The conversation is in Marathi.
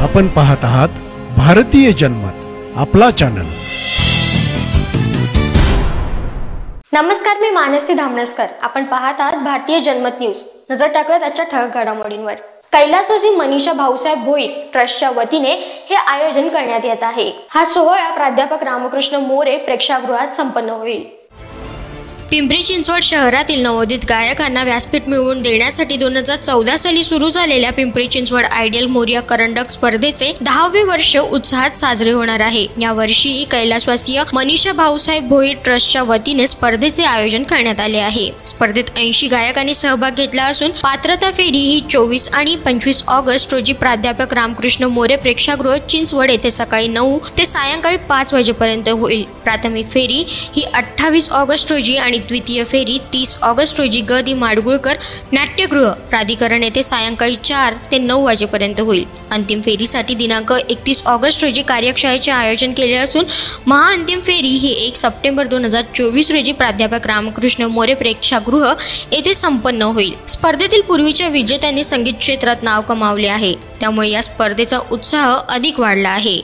आपण पाहत आहात भारतीय जनमत, आपला चॅनल। नमस्कार, मी मानसी धामणसकर। आपण पाहत आहात भारतीय जनमत न्यूज। नजर टाकूयात आजच्या ठळक घडामोडींवर। कैलासवासी मनीषा भाऊसाहेब भोईर ट्रस्टच्या वतीने हे आयोजन करण्यात येत आहे। हा सोहळा प्राध्यापक रामकृष्ण मोरे प्रेक्षागृहात संपन्न होईल। पिंपरी चिंचवड शहरातील नवोदित गायकांना व्यासपीठ मिळवून देण्यासाठी 2014 साली सुरू झालेल्या पिंपरी चिंचवड आयडियल मोरिया करंडक स्पर्धेचे 10वे वर्ष उत्साहात साजरे होणार आहे। या वर्षी कैलासवासीय मनीषा भाऊसाहेब भोईर ट्रस्टच्या वतीने स्पर्धेचे आयोजन करण्यात आले आहे। स्पर्धेत 80 गायकांनी सहभाग घेतला असून पात्रता फेरी ही 24 आणि 25 ऑगस्ट रोजी प्राध्यापक रामकृष्ण मोरे प्रेक्षागृह चिंचवड येथे सकाळी 9 ते सायंकाळी 5 वाजेपर्यंत होईल। प्राथमिक फेरी ही 28 ऑगस्ट रोजी आणि द्वितीय फेरी 30 ऑगस्ट रोजी ग.दी. माडगुळकर नाट्यगृह प्राधिकरण येथे सायंकाळी 4 ते 9 वाजेपर्यंत होईल। अंतिम फेरीसाठी दिनांक 31 ऑगस्ट रोजी कार्यशाळेचे आयोजन केले असून महाअंतिम फेरी ही 1 सप्टेंबर 2024 रोजी प्राध्यापक रामकृष्ण मोरे प्रेक्षागृह येथे संपन्न होईल। स्पर्धेतील पूर्वीच्या विजेत्यांनी संगीत क्षेत्रात नाव कमावले आहे, त्यामुळे या स्पर्धेचा उत्साह अधिक वाढला आहे।